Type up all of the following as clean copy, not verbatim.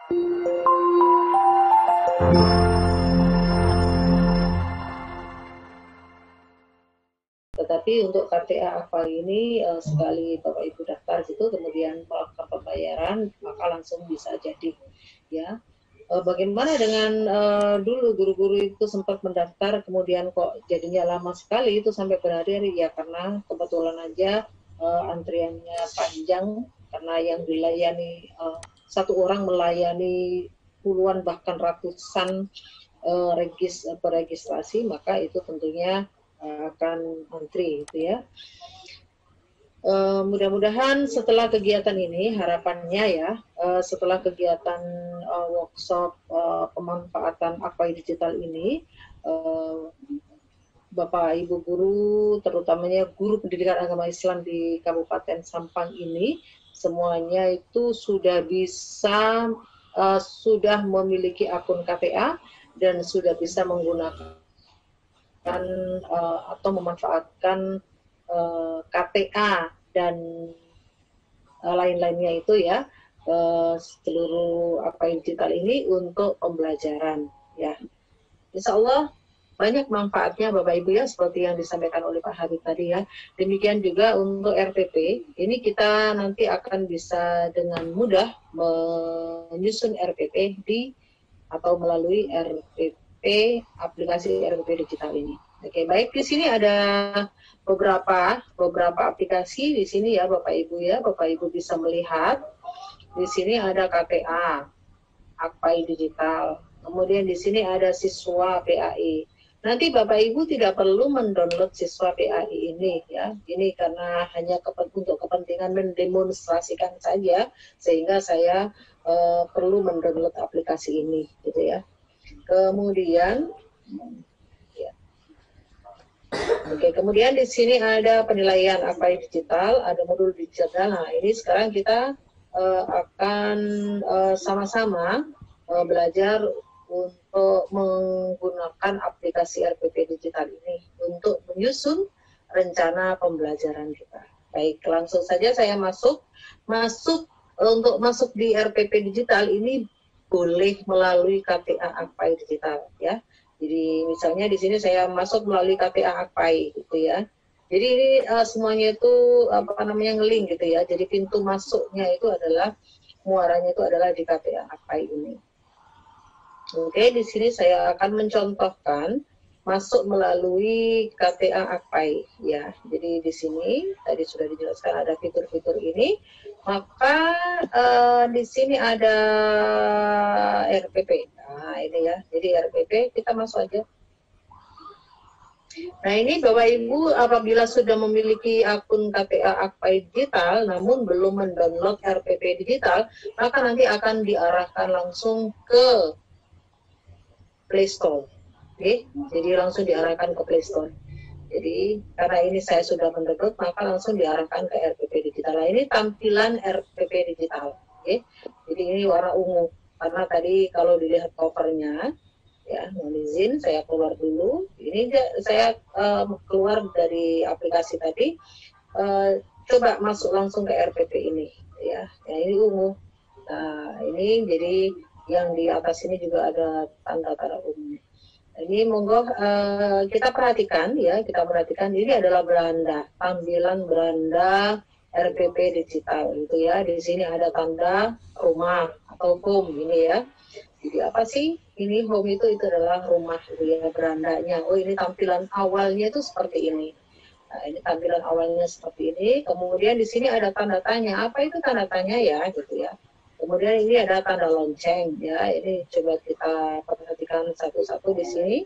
Tetapi untuk KTA Akpal ini sekali Bapak Ibu daftar gitu, kemudian melakukan pembayaran, maka langsung bisa jadi, ya. Bagaimana dengan dulu guru-guru itu sempat mendaftar, kemudian kok jadinya lama sekali itu sampai berhari-hari, ya karena kebetulan aja antriannya panjang, karena yang dilayani satu orang melayani puluhan bahkan ratusan peregistrasi, maka itu tentunya akan antri, gitu ya. Mudah-mudahan setelah kegiatan ini, harapannya ya, setelah kegiatan workshop pemanfaatan Akpai digital ini, Bapak Ibu guru, terutamanya guru pendidikan agama Islam di Kabupaten Sampang ini, semuanya itu sudah bisa, sudah memiliki akun KTA dan sudah bisa menggunakan atau memanfaatkan KTA dan lain-lainnya itu ya, seluruh Akpai digital ini untuk pembelajaran ya. Insya Allah banyak manfaatnya Bapak Ibu ya, seperti yang disampaikan oleh Pak Habib tadi ya. Demikian juga untuk RPP, ini kita nanti akan bisa dengan mudah menyusun RPP atau melalui RPP, aplikasi RPP digital ini. Oke, baik, di sini ada beberapa aplikasi di sini ya Bapak Ibu ya. Bapak Ibu bisa melihat di sini ada KTA Akpai digital. Kemudian di sini ada siswa PAI. Nanti Bapak Ibu tidak perlu mendownload siswa PAI ini ya. Ini karena hanya untuk kepentingan mendemonstrasikan saja, sehingga saya perlu mendownload aplikasi ini gitu ya. Kemudian ya. Oke, kemudian di sini ada penilaian Akpai digital, ada modul digital. Nah, ini sekarang kita akan sama-sama belajar untuk menggunakan aplikasi RPP digital ini untuk menyusun rencana pembelajaran kita. Baik, langsung saja saya masuk untuk masuk di RPP digital ini boleh melalui KTA Akpai digital ya. Jadi misalnya di sini saya masuk melalui KTA Akpai gitu ya. Jadi ini semuanya itu nge-link gitu ya. Jadi pintu masuknya itu adalah muaranya itu adalah di KTA Akpai ini. Oke, di sini saya akan mencontohkan masuk melalui KTA Akpai ya. Jadi di sini tadi sudah dijelaskan ada fitur-fitur ini. Maka di sini ada RPP. Nah, ini ya. Jadi RPP kita masuk aja. Nah, ini Bapak Ibu apabila sudah memiliki akun KTA Akpai digital namun belum mendownload RPP digital, maka nanti akan diarahkan langsung ke Play Store. Oke, jadi langsung diarahkan ke Play Store. Jadi karena ini saya sudah mendownload, maka langsung diarahkan ke RPP digital. Nah, ini tampilan RPP digital. Oke, jadi ini warna ungu. Karena tadi kalau dilihat covernya, ya, mohon izin saya keluar dulu. Ini saya keluar dari aplikasi tadi. Coba masuk langsung ke RPP ini, ya. Ya, ini ungu. Nah, ini jadi yang di atas ini juga ada tanda-tanda umum. Ini monggo kita perhatikan ya, ini adalah beranda, tampilan beranda RPP digital gitu ya. Di sini ada tanda rumah atau home ini ya. Jadi apa sih? Ini home itu adalah rumah gitu ya, berandanya. Oh, ini tampilan awalnya itu seperti ini. Nah, ini tampilan awalnya seperti ini. Kemudian di sini ada tanda tanya. Apa itu tanda tanya ya gitu ya. Kemudian ini ada tanda lonceng ya, ini coba kita perhatikan satu-satu di sini.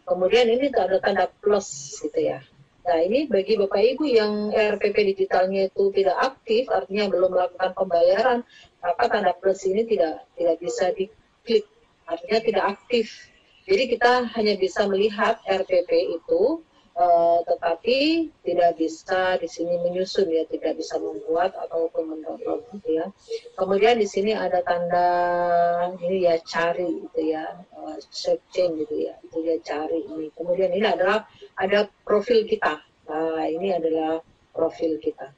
Kemudian ini ada tanda plus gitu ya. Nah, ini bagi Bapak Ibu yang RPP digitalnya itu tidak aktif, artinya belum melakukan pembayaran, maka tanda plus ini tidak bisa diklik, artinya tidak aktif. Jadi kita hanya bisa melihat RPP itu, tetapi tidak bisa di sini menyusun ya, tidak bisa membuat ataupun mendownload ya. Kemudian di sini ada tanda ini ya, cari gitu ya, searching gitu ya, itu ya cari ini. Kemudian ini adalah ada profil kita. Nah, ini adalah profil kita.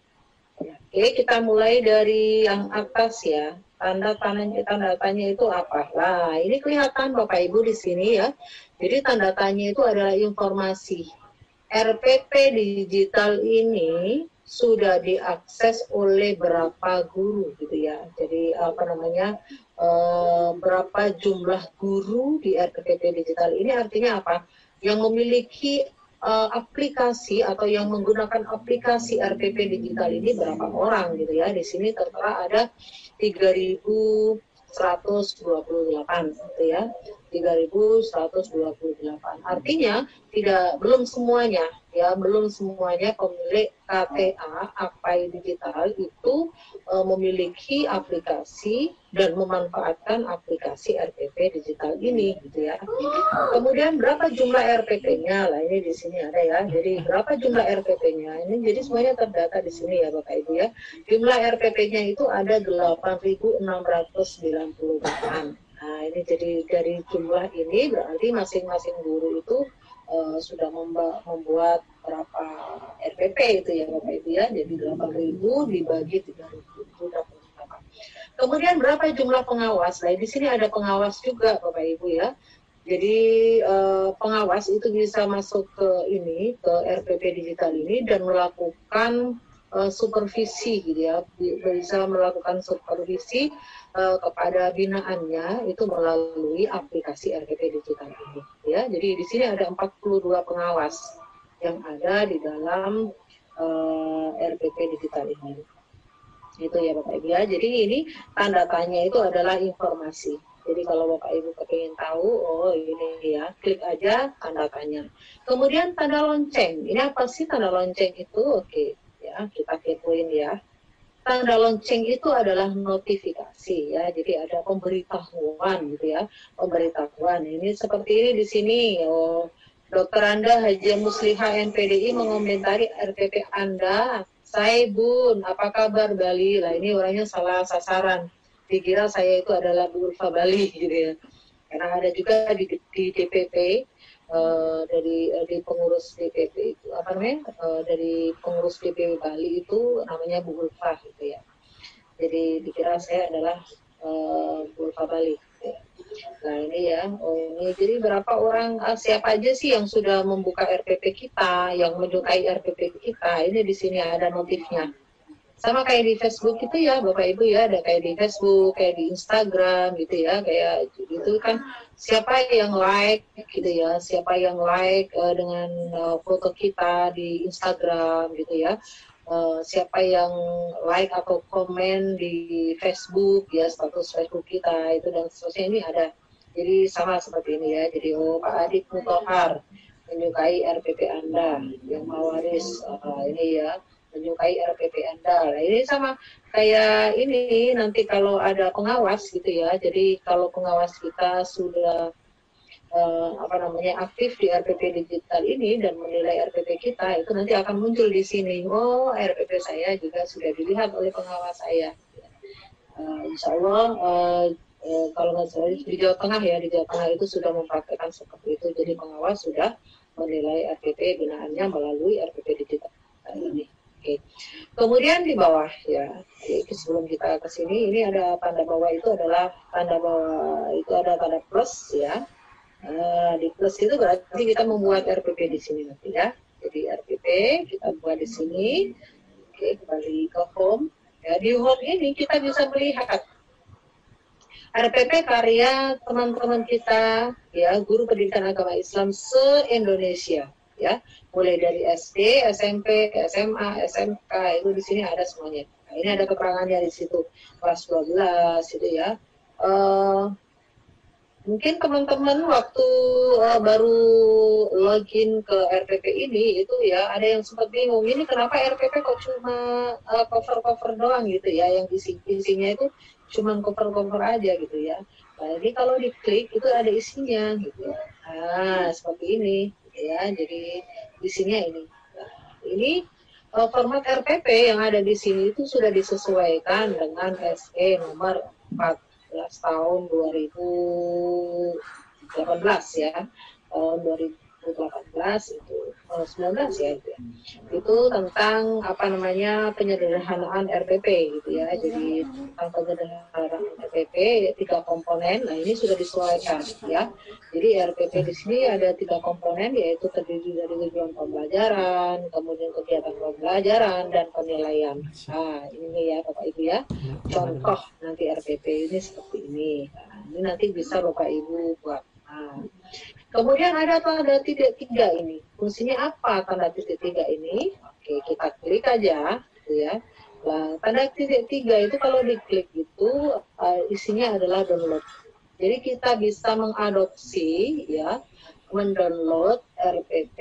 Ya, oke, kita mulai dari yang atas ya. Tanda tanya itu apa? Nah, ini kelihatan Bapak Ibu di sini ya. Jadi tanda tanya itu adalah informasi. RPP digital ini sudah diakses oleh berapa guru gitu ya. Jadi apa namanya, berapa jumlah guru di RPP digital ini, artinya apa? Yang memiliki aplikasi atau yang menggunakan aplikasi RPP digital ini berapa orang gitu ya. Di sini tertera ada 3.128 gitu ya. 3.128. Artinya belum semuanya pemilik KTA AKPAI Digital itu memiliki aplikasi dan memanfaatkan aplikasi RPP digital ini gitu ya. Kemudian berapa jumlah RPP-nya? Lah ini di sini ada ya. Jadi berapa jumlah RPP-nya? Ini jadi semuanya terdata di sini ya Bapak Ibu ya. Jumlah RPP-nya itu ada 8.698. Nah, ini jadi dari jumlah ini berarti masing-masing guru itu sudah membuat berapa RPP itu ya Bapak Ibu ya. Jadi 8.000 dibagi 3.000 itu dapat berapa. Kemudian berapa jumlah pengawas? Nah, di sini ada pengawas juga Bapak Ibu ya. Jadi pengawas itu bisa masuk ke RPP digital ini dan melakukan supervisi gitu ya, bisa melakukan supervisi kepada binaannya itu melalui aplikasi RPP digital ini ya. Jadi di sini ada 42 pengawas yang ada di dalam RPP digital ini. Itu ya Bapak Ibu ya. Jadi ini tanda tanya itu adalah informasi. Jadi kalau Bapak Ibu ingin tahu, oh ini ya, klik aja tanda tanya. Kemudian tanda lonceng. Ini apa sih tanda lonceng itu? Oke, ya kita kepoin ya. Tanda lonceng itu adalah notifikasi ya. Jadi ada pemberitahuan gitu ya. Pemberitahuan. Ini seperti ini di sini. Oh, Dokter Anda Haji Musliha NPDI mengomentari RPP Anda. Saya Bun, apa kabar Bali? Lah ini orangnya salah sasaran. Dikira saya itu adalah Bu Ulfa Bali gitu ya. Karena ada juga di DPP dari pengurus DPP itu apa namanya? Dari pengurus DPP Bali itu namanya Bu Ulfa gitu ya. Jadi dikira saya adalah Bu Ulfa Bali. Gitu ya. Nah ini ya, ini jadi berapa orang, siapa aja sih yang sudah membuka RPP kita, yang menyukai RPP kita, ini di sini ada notifnya. Sama kayak di Facebook itu ya Bapak Ibu ya, ada kayak di Facebook, kayak di Instagram gitu ya, kayak itu kan siapa yang like gitu ya, siapa yang like dengan foto kita di Instagram gitu ya, siapa yang like atau komen di Facebook ya, status Facebook kita itu dan seterusnya ini ada. Jadi sama seperti ini ya, jadi Pak Adit Mutohar menyukai RPP Anda yang mawaris ini ya, menyukai RPP Anda. Nah, ini sama kayak ini nanti kalau ada pengawas gitu ya. Jadi kalau pengawas kita sudah aktif di RPP digital ini dan menilai RPP kita, itu nanti akan muncul di sini. Oh, RPP saya juga sudah dilihat oleh pengawas saya. Insya Allah kalau nggak salah di Jawa Tengah ya, di Jawa Tengah itu sudah mempraktekkan seperti itu. Jadi pengawas sudah menilai RPP binaannya melalui RPP digital ini. Oke. Kemudian di bawah ya, sebelum kita ke sini, ini ada tanda bawah itu adalah tanda bawah itu ada tanda plus ya. Di plus itu berarti kita membuat RPP di sini nanti ya. Jadi RPP kita buat di sini. Oke, kembali ke home. Ya, di home ini kita bisa melihat RPP karya teman-teman kita ya, guru pendidikan agama Islam se-Indonesia ya, mulai dari SD, SMP, SMA, SMK itu di sini ada semuanya. Nah, ini ada keterangannya di situ kelas 12 itu ya. Mungkin teman-teman waktu baru login ke RPP ini itu ya ada yang sempat bingung, ini kenapa RPP kok cuma cover-cover doang gitu ya, yang isinya itu cuma cover-cover aja gitu ya. Nah, jadi kalau diklik itu ada isinya gitu. Nah, seperti ini gitu ya. Jadi isinya ini. Nah, ini format RPP yang ada di sini itu sudah disesuaikan dengan SE nomor 14 tahun 2018 ya. Tahun 2018 itu 19 ya itu ya. Itu tentang apa namanya penyederhanaan RPP gitu ya. Jadi tentang penyederhanaan RPP 3 komponen. Nah ini sudah disesuaikan ya. Jadi RPP di sini ada 3 komponen, yaitu terdiri dari tujuan pembelajaran, kemudian kegiatan pembelajaran dan penilaian. Nah ini ya Bapak Ibu ya. Contoh nanti RPP ini seperti ini. Nah, ini nanti bisa Bapak Ibu buat. Nah, kemudian ada tanda titik 3 ini. Fungsinya apa tanda titik 3 ini? Oke, kita klik aja, gitu ya. Nah, tanda titik 3 itu kalau diklik itu isinya adalah download. Jadi kita bisa mengadopsi, ya, mendownload RPP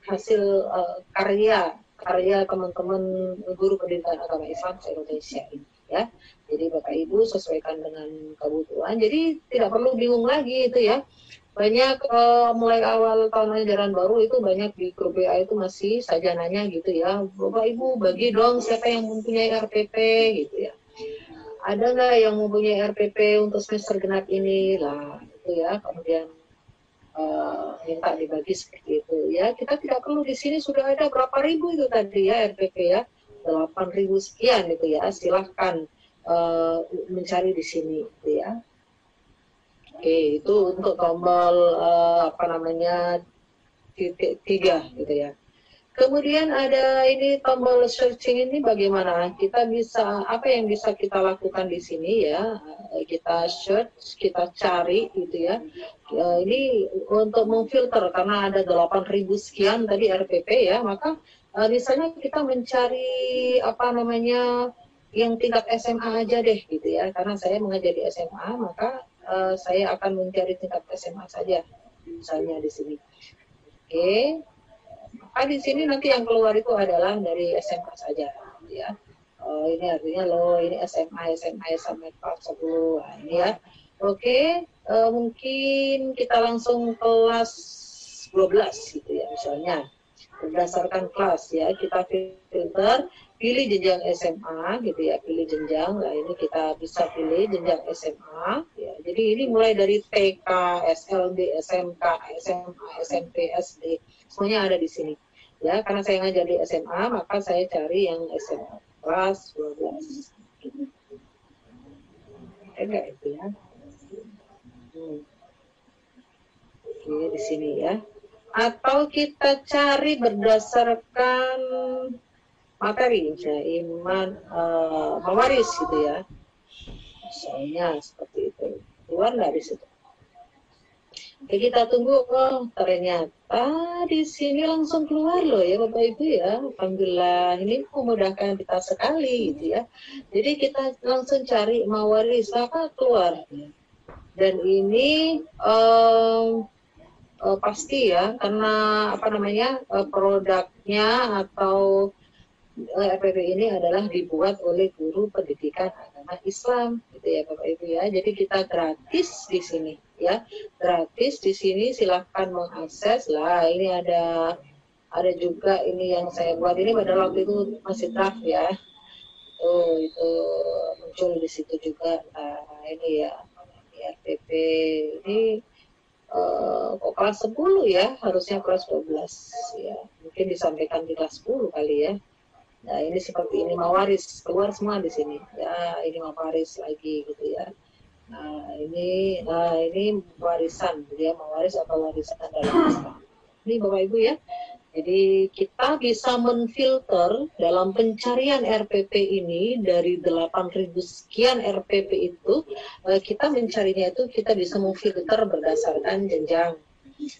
hasil karya teman-teman guru pendidikan agama Islam se-Indonesia ini, ya. Jadi Bapak Ibu sesuaikan dengan kebutuhan. Jadi tidak perlu bingung lagi itu ya. Banyak mulai awal tahun ajaran baru itu banyak di grup WA itu masih saja nanya gitu ya, Bapak Ibu bagi dong siapa yang mempunyai RPP gitu ya. Ada nggak yang mempunyai RPP untuk semester genap ini lah itu ya. Kemudian minta dibagi seperti itu ya. Kita tidak perlu, di sini sudah ada berapa ribu itu tadi ya RPP ya, 8.000 sekian itu ya. Silahkan mencari di sini gitu ya. Oke, itu untuk tombol apa namanya titik 3 gitu ya. Kemudian ada ini tombol searching ini bagaimana? Kita bisa, apa yang bisa kita lakukan di sini ya? Kita search, kita cari gitu ya. Ini untuk memfilter karena ada 8.000 sekian tadi RPP ya, maka misalnya kita mencari apa namanya yang tingkat SMA aja deh gitu ya. Karena saya mengajar di SMA, maka saya akan mencari tingkat SMA saja misalnya di sini. Oke. Maka di sini nanti yang keluar itu adalah dari SMA saja, ya. Ini artinya loh, ini SMA sampai kelas 10, nah, ini ya. Oke, mungkin kita langsung kelas 12 gitu ya, misalnya. Berdasarkan kelas ya, kita filter, pilih jenjang SMA gitu ya, pilih jenjang. Nah ini kita bisa pilih jenjang SMA ya. Jadi ini mulai dari TK, SLB, SMK, SMA, SMP, SD, semuanya ada di sini ya. Karena saya ngajar di SMA, maka saya cari yang SMA kelas 12 enggak itu ya. Oke, di sini ya. Atau kita cari berdasarkan materi, misalnya iman, mewaris gitu ya. Misalnya seperti itu. Keluar nggak di situ? Oke, kita tunggu. Oh, ternyata di sini langsung keluar loh ya Bapak Ibu ya. Alhamdulillah, ini memudahkan kita sekali gitu ya. Jadi kita langsung cari mewaris, maka keluar. Dan ini pasti ya, karena apa namanya produknya atau RPP ini adalah dibuat oleh guru pendidikan agama Islam gitu ya Bapak Ibu ya. Jadi kita gratis di sini ya, gratis di sini, silahkan mengakses lah. Ini ada juga ini yang saya buat ini pada waktu itu masih draft ya. Itu muncul di situ juga. Nah ini ya RPP ini kok kelas 10 ya, harusnya kelas 12 ya, mungkin disampaikan di kelas 10 kali ya. Nah ini seperti ini mawaris, keluar semua di sini ya, ini mawaris lagi gitu ya. Nah ini warisan dia, mawaris atau warisan dalam Islam ini Bapak Ibu ya. Jadi kita bisa menfilter dalam pencarian RPP ini dari 8.000 sekian RPP itu, kita mencarinya itu kita bisa memfilter berdasarkan jenjang,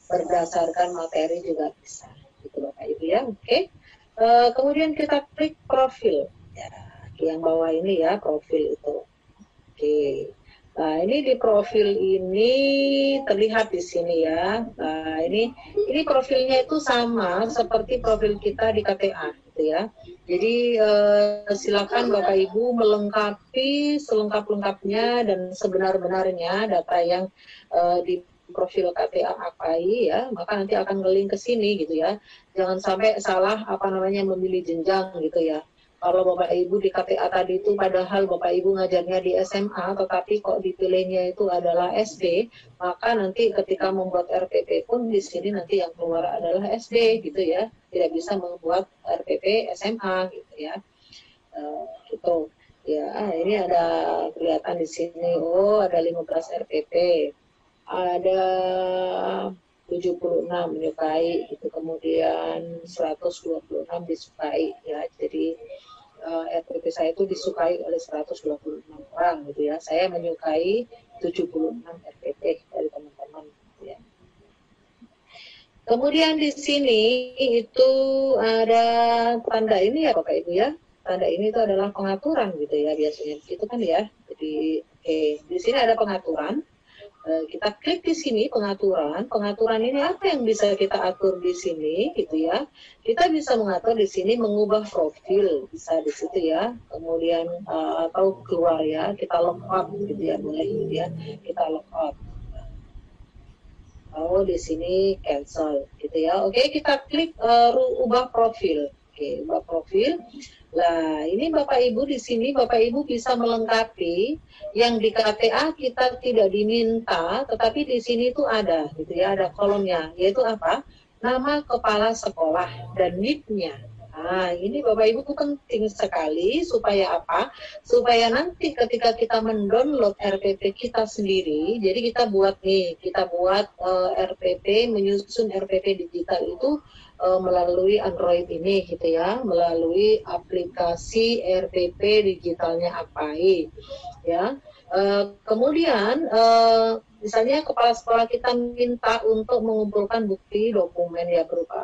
berdasarkan materi juga bisa. Gitu Bapak Ibu ya, oke. Kemudian kita klik profil, ya, yang bawah ini ya profil itu. Oke. Nah, ini di profil ini terlihat di sini ya. Nah, ini profilnya itu sama seperti profil kita di KTA gitu ya. Jadi silakan Bapak Ibu melengkapi selengkap-lengkapnya dan sebenar-benarnya data yang di profil KTA AKI ya, maka nanti akan nge-link ke sini gitu ya. Jangan sampai salah apa namanya memilih jenjang gitu ya. Kalau Bapak Ibu di KTA tadi itu padahal Bapak Ibu ngajarnya di SMA, tetapi kok dipilihnya itu adalah SD, maka nanti ketika membuat RPP pun di sini nanti yang keluar adalah SD gitu ya, tidak bisa membuat RPP SMA gitu ya. Gitu. Ya, ini ada kelihatan di sini. Oh, ada 15 RPP. Ada 76 menyukai, itu kemudian 126 disukai ya. Jadi RPP saya itu disukai oleh 126 orang gitu ya. Saya menyukai 76 RPP dari teman-teman gitu ya. Kemudian di sini itu ada tanda ini ya Bapak Ibu ya. Tanda ini itu adalah pengaturan gitu ya biasanya gitu kan ya. Jadi di sini ada pengaturan. Kita klik di sini pengaturan. Pengaturan ini apa yang bisa kita atur di sini gitu ya. Kita bisa mengatur di sini mengubah profil bisa di situ ya. Kemudian atau keluar ya, kita log out gitu ya, boleh gitu ya. Kita log out. Oh, di sini cancel gitu ya. Oke, kita klik ubah profil. Oke, ubah profil. Nah, ini Bapak Ibu di sini Bapak Ibu bisa melengkapi yang di KTA kita tidak diminta, tetapi di sini itu ada gitu ya, ada kolomnya, yaitu apa? Nama kepala sekolah dan NIP-nya. Nah, ini Bapak Ibu penting sekali supaya apa? Supaya nanti ketika kita mendownload RPP kita sendiri, jadi kita buat RPP, menyusun RPP digital itu melalui Android ini gitu ya, melalui aplikasi RPP digitalnya APAI ya. Kemudian misalnya kepala sekolah kita minta untuk mengumpulkan bukti dokumen ya berupa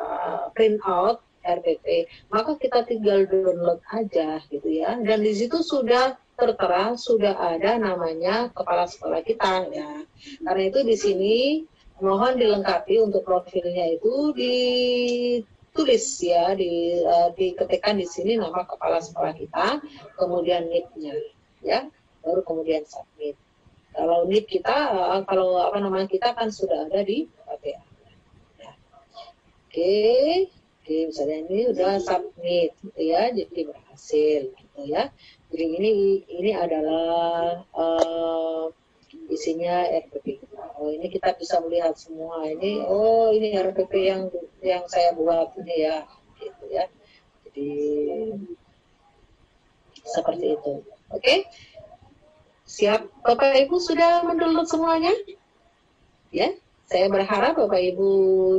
print out RPP, maka kita tinggal download aja gitu ya, dan di situ sudah tertera, sudah ada namanya kepala sekolah kita ya. Karena itu di sini mohon dilengkapi untuk profilnya itu ditulis ya, diketikkan di sini nama kepala sekolah kita, kemudian NIP-nya ya, baru kemudian submit. Kalau NIP kita, kalau kita kan sudah ada di KTA. Ya. Oke, misalnya ini udah submit gitu ya, jadi berhasil gitu ya. Jadi ini adalah isinya RPP. Oh, ini kita bisa melihat semua ini. Oh, ini RPP yang saya buat ini ya, gitu ya. Jadi seperti itu. Oke, siap. Bapak Ibu sudah mendownload semuanya? Ya, saya berharap Bapak Ibu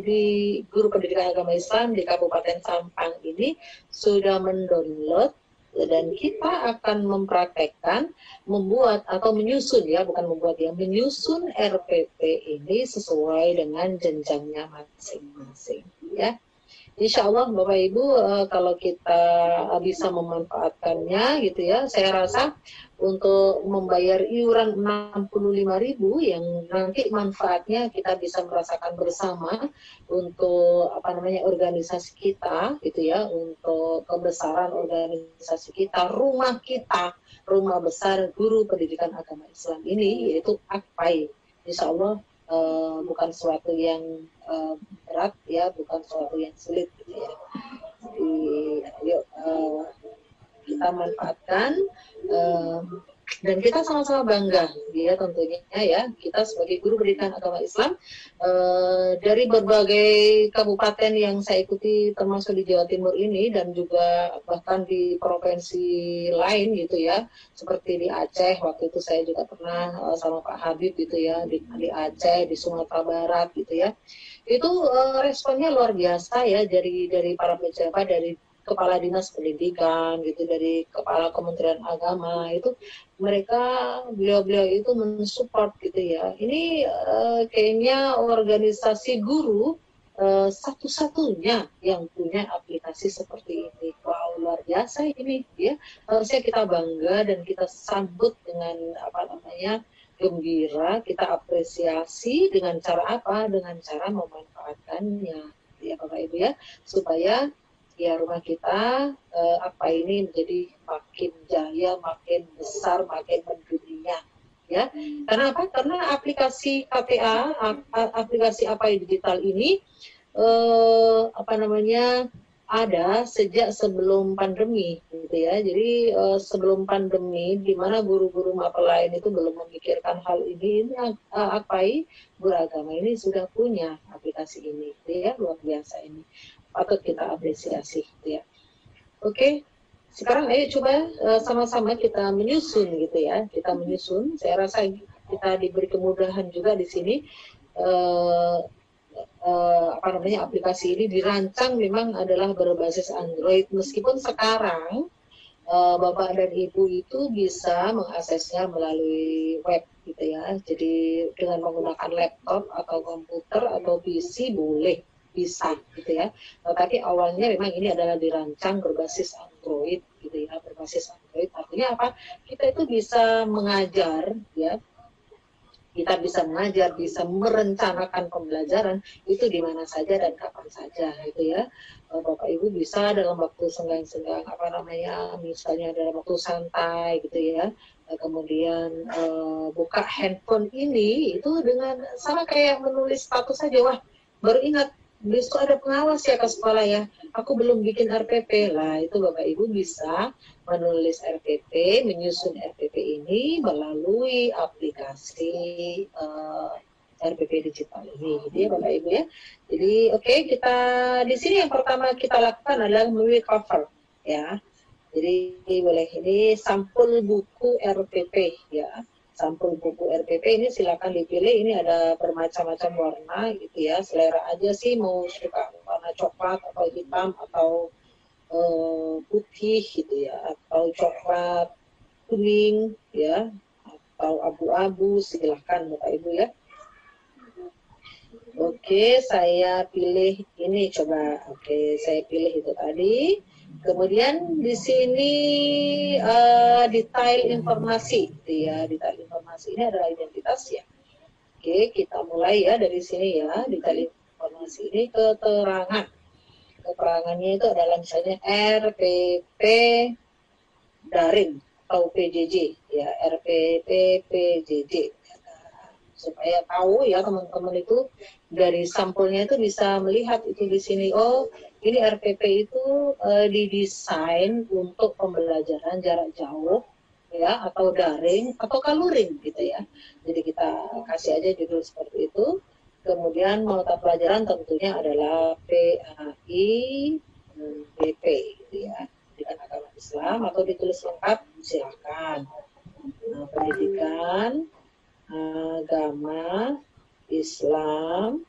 di Guru Pendidikan Agama Islam di Kabupaten Sampang ini sudah mendownload, dan kita akan mempraktekkan membuat atau menyusun ya, bukan membuat ya, menyusun RPP ini sesuai dengan jenjangnya masing-masing ya. Insya Allah Bapak Ibu kalau kita bisa memanfaatkannya gitu ya, saya rasa untuk membayar iuran 65.000 yang nanti manfaatnya kita bisa merasakan bersama untuk organisasi kita gitu ya, untuk kebesaran organisasi kita, rumah besar Guru Pendidikan Agama Islam ini yaitu AKPAI. Insya Allah bukan suatu yang berat ya, bukan suatu yang sulit gitu ya. Jadi yuk kita manfaatkan dan kita sama-sama bangga ya tentunya ya, kita sebagai Guru Pendidikan Agama Islam dari berbagai kabupaten yang saya ikuti termasuk di Jawa Timur ini, dan juga bahkan di provinsi lain gitu ya, seperti di Aceh waktu itu saya juga pernah sama Pak Habib gitu ya, di Aceh, di Sumatera Barat gitu ya. Itu responnya luar biasa ya dari para pejabat, dari kepala dinas pendidikan gitu, dari kepala Kementerian Agama itu, beliau-beliau itu mensupport gitu ya. Ini kayaknya organisasi guru satu-satunya yang punya aplikasi seperti ini. Wow, luar biasa ini ya. Harusnya kita bangga dan kita sambut dengan gembira, kita apresiasi dengan cara apa? Dengan cara memanfaatkannya ya Bapak Ibu ya, supaya ya rumah kita ini menjadi makin jaya, makin besar, makin mendunia ya. Karena apa? Karena aplikasi KTA, aplikasi APAI digital ini ada sejak sebelum pandemi gitu ya. Jadi sebelum pandemi, di mana guru-guru mapel lain itu belum memikirkan hal ini Akpai guru agama ini sudah punya aplikasi ini, gitu ya, luar biasa ini. Patut kita apresiasi, gitu ya. Oke, sekarang ayo coba sama-sama kita menyusun, gitu ya. Kita menyusun. Saya rasa kita diberi kemudahan juga di sini. Aplikasi ini dirancang memang adalah berbasis Android, meskipun sekarang Bapak dan Ibu itu bisa mengaksesnya melalui web, gitu ya. Jadi dengan menggunakan laptop atau komputer atau PC boleh, bisa, gitu ya. Tetapi awalnya memang ini adalah dirancang berbasis Android, gitu ya, berbasis Android. Artinya apa? Kita itu bisa mengajar, ya. Kita bisa mengajar, bisa merencanakan pembelajaran itu di mana saja dan kapan saja, gitu ya. Bapak Ibu bisa dalam waktu senggang-senggang, misalnya dalam waktu santai, gitu ya. Kemudian buka handphone ini itu dengan sama kayak menulis status saja. Wah, baru ingat besok ada pengawas ya ke sekolah ya. Aku belum bikin RPP lah, itu Bapak Ibu bisa menulis RPP, menyusun RPP ini melalui aplikasi RPP digital ini, gitu ya Bapak Ibu ya. Jadi oke, kita di sini yang pertama kita lakukan adalah melalui cover, ya. Jadi boleh, ini sampul buku RPP, ya. Sampul buku RPP ini silakan dipilih, ini ada bermacam-macam warna, gitu ya. Selera aja sih, mau suka warna coklat atau hitam atau putih, gitu ya, atau coklat kuning, ya, atau abu-abu, silahkan Bapak Ibu ya. Oke, saya pilih ini coba. Oke, saya pilih itu tadi. Kemudian di sini detail informasi, gitu ya. Detail informasi ini adalah identitas ya. Oke, kita mulai ya dari sini ya. Detail informasi ini keterangan. Keterangannya itu adalah misalnya RPP daring atau PJJ, ya, RPP PJJ, supaya tahu ya teman-teman itu dari sampulnya itu bisa melihat itu di sini. Oh, ini RPP itu didesain untuk pembelajaran jarak jauh, ya, atau daring atau luring, gitu ya. Jadi kita kasih aja judul seperti itu. Kemudian mata pelajaran tentunya adalah PAI BP, gitu ya, pendidikan agama Islam, atau ditulis lengkap silakan. Pendidikan agama Islam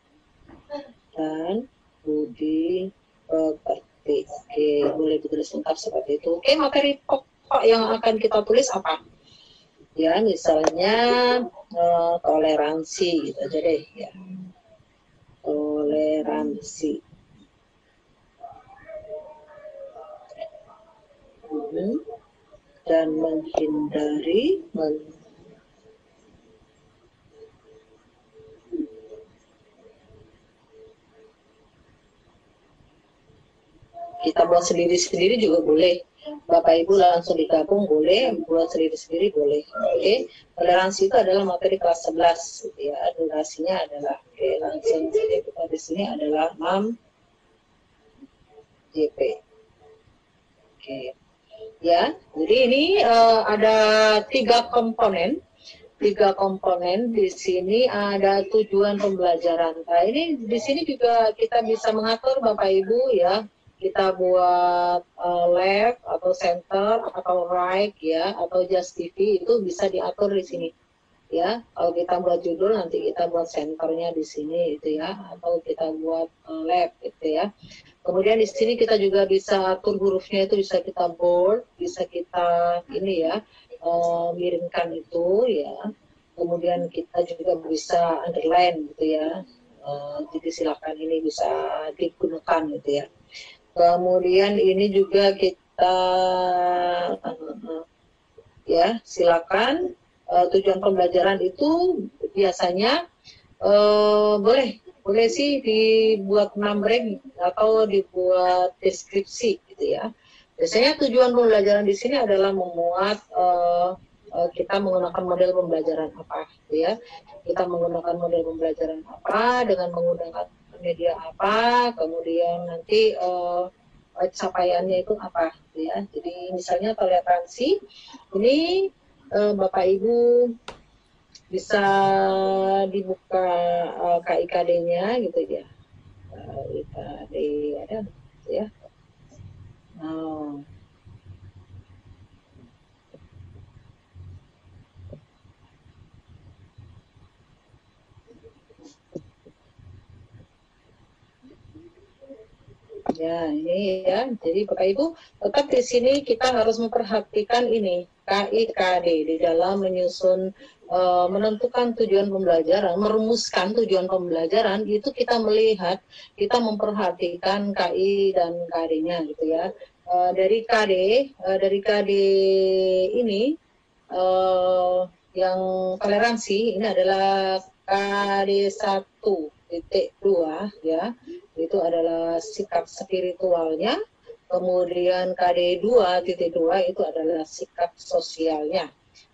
dan budi pekerti. Oke, boleh ditulis lengkap seperti itu. Oke, materi pokok yang akan kita tulis apa? Ya, misalnya toleransi, gitu aja deh ya. Toleransi. Dan menghindari kita buat sendiri-sendiri juga boleh. Bapak Ibu langsung digabung boleh, buat sendiri-sendiri boleh. Oke, toleransi itu adalah materi kelas 11, gitu ya. Durasinya adalah, oke, langsung saja kita di sini adalah 6 JP. Oke, ya. Jadi ini ada 3 komponen. 3 komponen di sini, ada tujuan pembelajaran. Nah, ini di sini juga kita bisa mengatur Bapak Ibu ya. Kita buat lab atau center atau right ya, atau just TV itu bisa diatur di sini ya. Kalau kita buat judul nanti kita buat centernya di sini itu ya, atau kita buat lab gitu ya. Kemudian di sini kita juga bisa atur hurufnya, itu bisa kita bold, bisa kita ini ya, miringkan itu ya. Kemudian kita juga bisa underline gitu ya. Jadi silakan ini bisa digunakan gitu ya. Kemudian ini juga kita ya silakan tujuan pembelajaran itu biasanya boleh sih dibuat number atau dibuat deskripsi gitu ya. Biasanya tujuan pembelajaran di sini adalah memuat kita menggunakan model pembelajaran apa gitu ya. Kita menggunakan model pembelajaran apa dengan menggunakan media apa, kemudian nanti capaiannya itu apa gitu ya. Jadi misalnya toleransi ini Bapak Ibu bisa dibuka KIKD-nya gitu ya. KIKD ada gitu ya. Oh. Ya, ini ya. Jadi Bapak Ibu, tetap di sini kita harus memperhatikan ini KIKD di dalam menyusun menentukan tujuan pembelajaran, merumuskan tujuan pembelajaran itu kita melihat, kita memperhatikan KI dan KD-nya gitu ya. Dari KD ini yang toleransi ini adalah KD 1.2 ya, itu adalah sikap spiritualnya. Kemudian KD 2.2 itu adalah sikap sosialnya.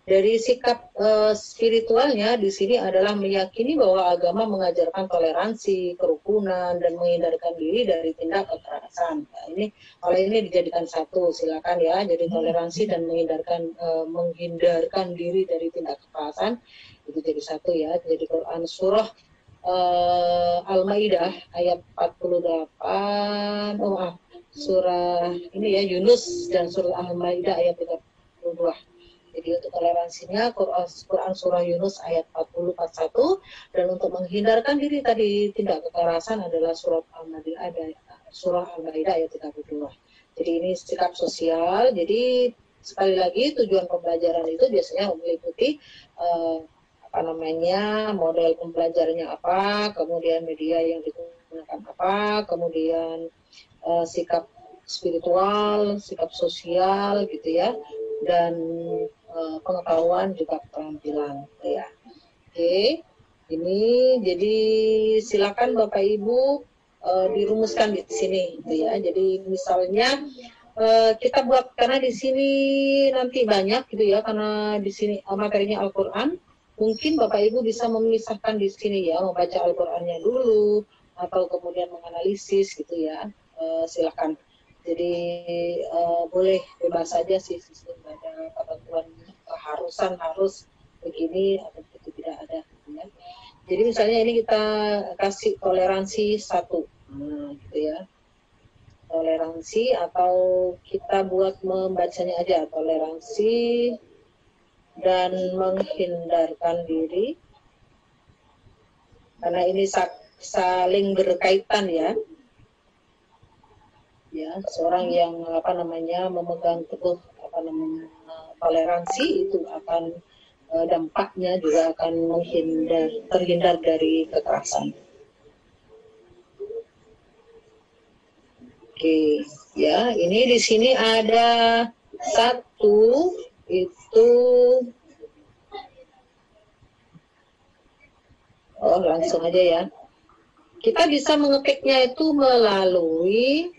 Dari sikap spiritualnya di sini adalah meyakini bahwa agama mengajarkan toleransi, kerukunan, dan menghindarkan diri dari tindak kekerasan. Nah, kalau ini dijadikan satu, silakan ya. Jadi toleransi dan menghindarkan diri dari tindak kekerasan itu jadi satu ya. Jadi Quran surah Al-Maidah ayat 48, surah ini ya Yunus dan surah Al-Maidah ayat 32. Jadi untuk toleransinya Quran surah Yunus ayat 40-41, dan untuk menghindarkan diri tadi tindak kekerasan adalah surah Al-Maidah ayat 32. Jadi ini sikap sosial. Jadi sekali lagi tujuan pembelajaran itu biasanya meliputi model pembelajarannya apa, kemudian media yang digunakan apa, kemudian sikap spiritual, sikap sosial gitu ya, dan pengetahuan juga keterampilan gitu ya. Oke, ini jadi silakan Bapak Ibu dirumuskan di sini gitu ya. Jadi misalnya kita buat, karena di sini nanti banyak gitu ya, karena di sini materinya Al-Qur'an. Mungkin Bapak Ibu bisa memisahkan di sini ya, membaca Al-Qur'annya dulu atau kemudian menganalisis gitu ya. Silakan. Jadi boleh bebas saja sih, tidak ada ketentuan keharusan harus begini atau itu tidak ada. Ya. Jadi misalnya ini kita kasih toleransi 1, gitu ya. Toleransi, atau kita buat membacanya aja, toleransi dan menghindarkan diri, karena ini saling berkaitan ya. Ya, seorang yang memegang teguh toleransi itu akan dampaknya juga akan terhindar dari kekerasan. Oke, ya, ini di sini ada satu itu, langsung aja ya. Kita bisa mengetiknya itu melalui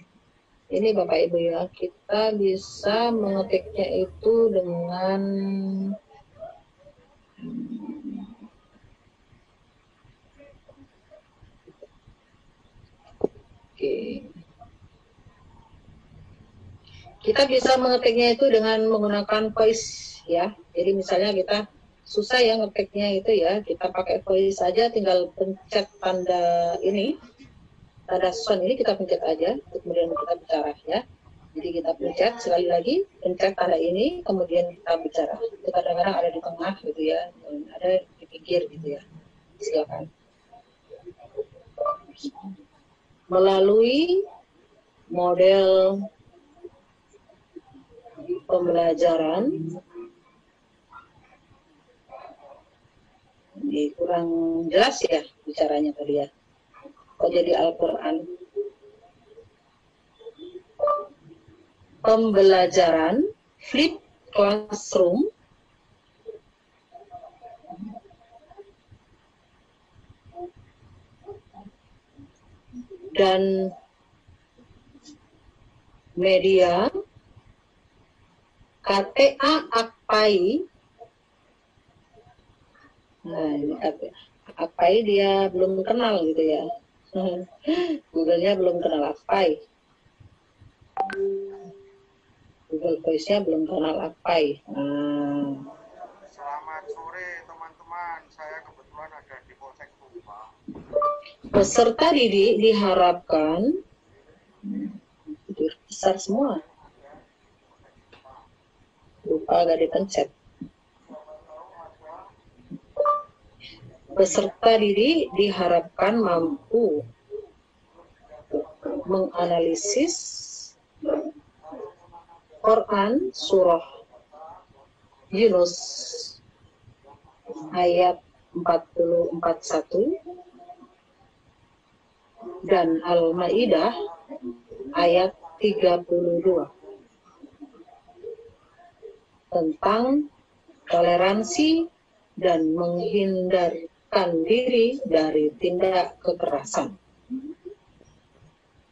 ini Bapak Ibu ya, kita bisa mengetiknya itu dengan kita bisa mengetiknya itu dengan menggunakan voice ya. Jadi misalnya kita susah ya ngetiknya itu ya, kita pakai voice saja, tinggal pencet tanda ini, tanda sound ini kita pencet aja, kemudian kita bicara ya. Jadi kita pencet sekali lagi, pencet tanda ini, kemudian kita bicara. Itu kadang-kadang ada di tengah gitu ya, ada di pinggir gitu ya. Silakan. Melalui model pembelajaran, ini kurang jelas ya bicaranya tadi ya. Kok jadi Al-Quran? Pembelajaran, flip classroom, dan media KTA Akpai. Nah, ini Akpai dia belum kenal gitu ya. Google-nya belum kenal Akpai. Google Voice-nya belum kenal Apai. Selamat sore teman-teman, saya kebetulan ada di Polsek Tumpah. Peserta didik diharapkan besar semua. Lupa gak dipencet. Peserta didik diharapkan mampu menganalisis Quran surah Yunus ayat 44:1 dan Al-Maidah ayat 32 tentang toleransi dan menghindarkan diri dari tindak kekerasan.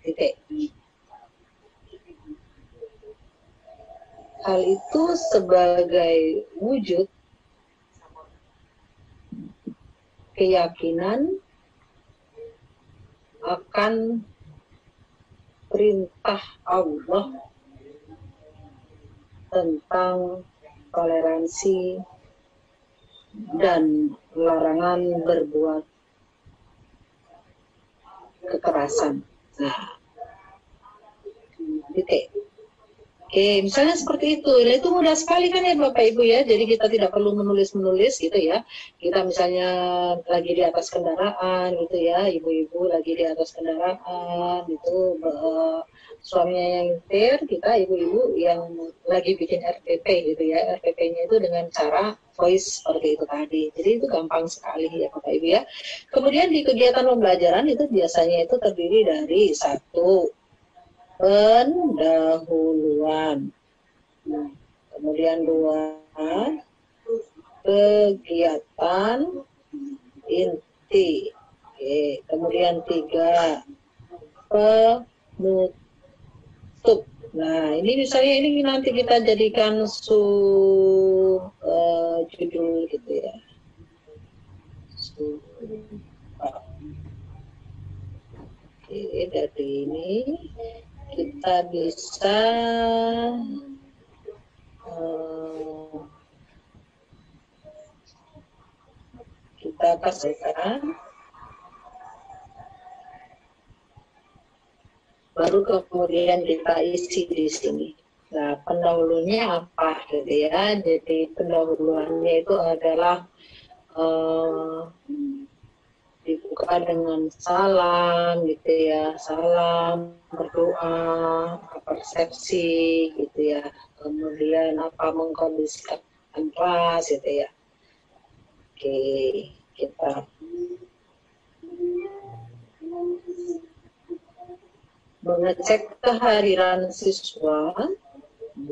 Titik. Hal itu sebagai wujud keyakinan akan perintah Allah tentang toleransi dan larangan berbuat kekerasan. Nah, titik. Oke, misalnya seperti itu. Nah, itu mudah sekali kan ya Bapak Ibu ya. Jadi kita tidak perlu menulis-menulis gitu ya. Kita misalnya lagi di atas kendaraan gitu ya, ibu-ibu lagi di atas kendaraan itu suaminya yang nyetir, kita ibu-ibu yang lagi bikin RPP gitu ya. RPP-nya itu dengan cara voice seperti itu tadi. Jadi itu gampang sekali ya Bapak Ibu ya. Kemudian di kegiatan pembelajaran itu biasanya itu terdiri dari satu, pendahuluan. Kemudian 2, kegiatan inti. Oke. Kemudian 3, penutup. Nah, ini misalnya ini nanti kita jadikan judul gitu ya. Oke, dari ini kita bisa kita kasihkan, baru kemudian kita isi di sini. Nah, pendahulunya apa gitu ya? Jadi pendahuluannya itu adalah dibuka dengan salam gitu ya, salam, berdoa, persepsi gitu ya, kemudian apa mengkondisikan kelas gitu ya. Oke, kita mengecek kehadiran siswa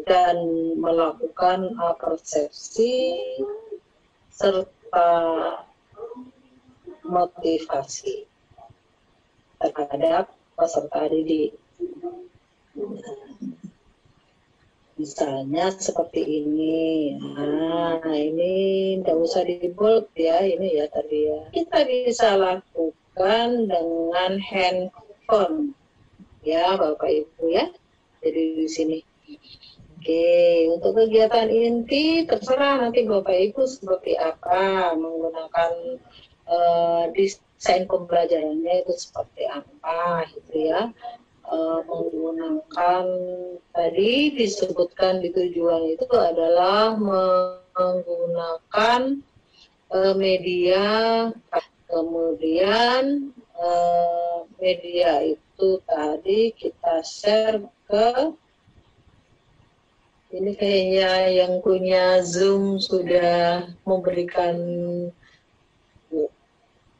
dan melakukan persepsi serta motivasi terhadap peserta didik. Misalnya seperti ini. Nah, ini tidak usah di bold ya, ini ya tadi ya. Kita bisa lakukan dengan handphone. Ya, Bapak Ibu ya. Jadi di sini. Oke, untuk kegiatan inti terserah nanti Bapak Ibu seperti apa, menggunakan desain pembelajarannya itu seperti apa gitu ya. Menggunakan tadi disebutkan di tujuan itu adalah menggunakan media, kemudian media itu tadi kita share ke ini kayaknya yang punya Zoom sudah memberikan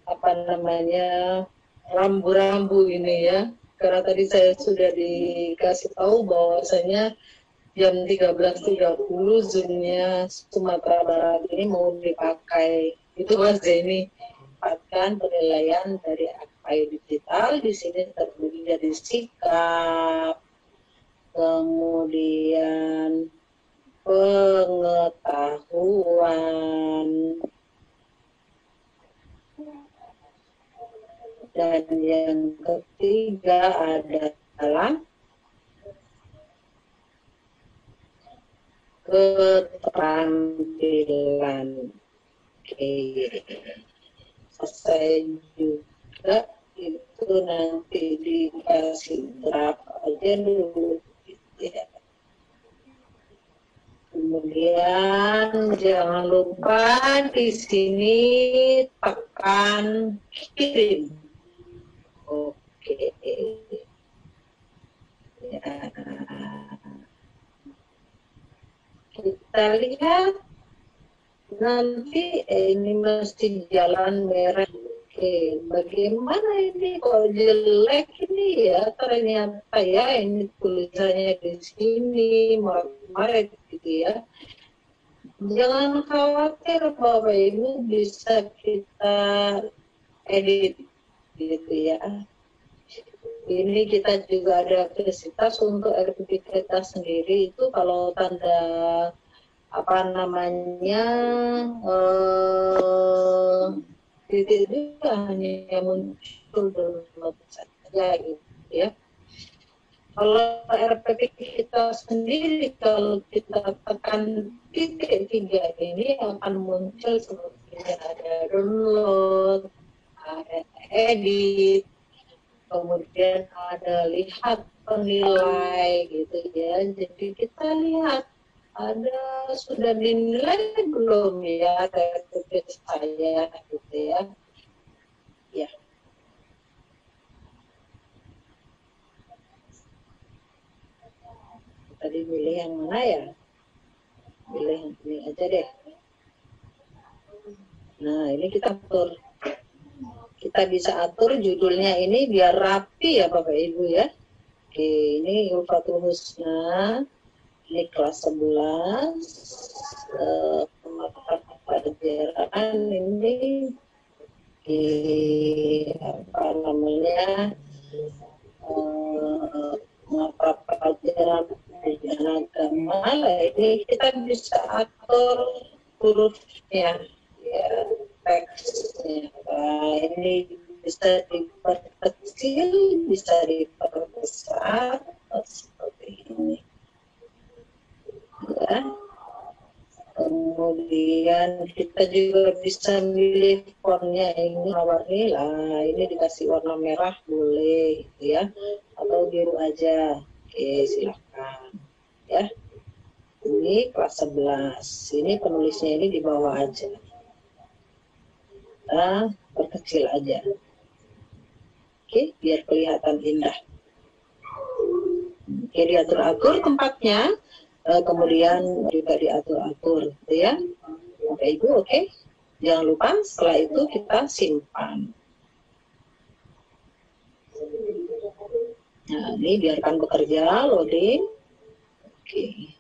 apa namanya rambu-rambu ini ya. Karena tadi saya sudah dikasih tahu bahwasanya jam 13.30 Zoom-nya Sumatera Barat ini mau dipakai. Itu Mas Zeni. Dapatkan penilaian dari Apai Digital di sini terdiri dari sikap, kemudian pengetahuan, dan yang ketiga adalah keterampilan. Oke, selesai juga itu nanti dikasih berapa aja dulu ya. Kemudian jangan lupa di sini tekan kirim. Oke. Ya. Kita lihat nanti ini mesti jalan merah. Oke, bagaimana ini kok jelek ini ya ternyata ya, ini tulisannya di sini Maret gitu ya. Jangan khawatir Bapak Ibu, bisa kita edit gitu ya. Ini kita juga ada fasilitas untuk RPP kita sendiri itu kalau tanda apa namanya titik itu hanya muncul dalam saja gitu ya. Kalau RPP kita sendiri, kalau kita tekan titik 3 ini akan muncul seperti ada download, ada edit, kemudian ada lihat penilai gitu ya. Jadi kita lihat ada sudah dinilai belum ya RPP saya gitu ya. Ya. Tadi pilih yang mana ya? Pilih yang ini aja deh. Nah, ini kita atur. Kita bisa atur judulnya ini biar rapi ya Bapak Ibu ya. Oke, ini Ulfatul Husna. Ini kelas 11. Mata pelajaran ini di apa namanya? Mata pelajaran pendidikan agama lah, ini kita bisa atur hurufnya ya, teksnya. Nah, ini bisa diperkecil, bisa diperbesar seperti ini ya. Kemudian kita juga bisa milih fontnya, ini warna lah, ini dikasih warna merah boleh ya, atau biru aja. Oke, silakan ya. Ini kelas 11, ini penulisnya ini di bawah aja, nah perkecil aja. Oke, biar kelihatan indah. Oke, diatur-atur tempatnya. Kemudian juga diatur-atur gitu ya Bapak Ibu. Oke, jangan lupa setelah itu kita simpan. Nah, ini biarkan bekerja, loading. Oke.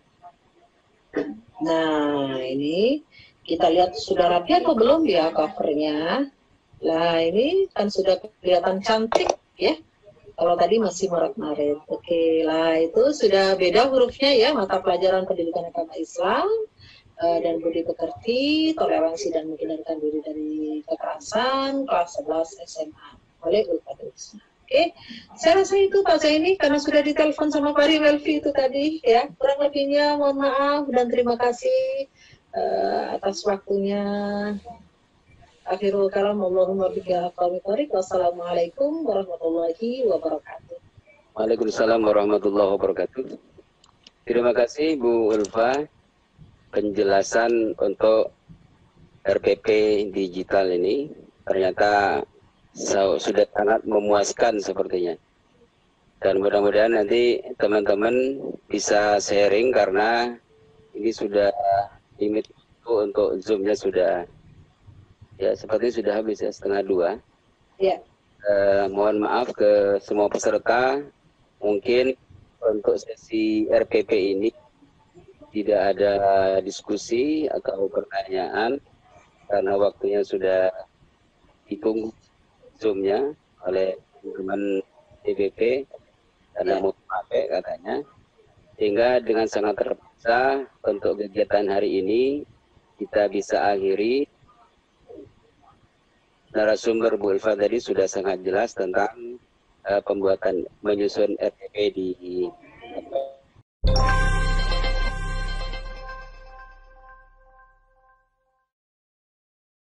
Nah, ini kita lihat sudah rapi atau belum ya covernya. Nah, ini kan sudah kelihatan cantik ya. Kalau tadi masih Maret-Maret. Oke, lah itu sudah beda hurufnya ya, mata pelajaran pendidikan agama Islam dan budi pekerti, toleransi dan menghindarkan diri dari kekerasan, kelas 11 SMA oleh Ulfatul Husna. Oke, saya rasa itu Pak Zaini karena sudah ditelepon sama Pak Riwelvi itu tadi ya. Kurang lebihnya mohon maaf dan terima kasih atas waktunya. Akhirul kalam, Allahumma bika haqqa. Wassalamualaikum warahmatullahi wabarakatuh. Waalaikumsalam warahmatullahi wabarakatuh. Terima kasih Bu Ulfa penjelasan untuk RPP digital ini. Ternyata sudah sangat memuaskan sepertinya. Dan mudah-mudahan nanti teman-teman bisa sharing karena ini sudah limit untuk Zoom-nya sudah ya seperti sudah habis ya, 1:30. Ya. Mohon maaf ke semua peserta, mungkin untuk sesi RPP ini tidak ada diskusi atau pertanyaan karena waktunya sudah ditunggu Zoom-nya oleh teman-teman DPP karena mau pakai katanya, sehingga dengan sangat terpaksa untuk kegiatan hari ini kita bisa akhiri. Narasumber Bu Ulfa tadi sudah sangat jelas tentang pembuatan menyusun RPP di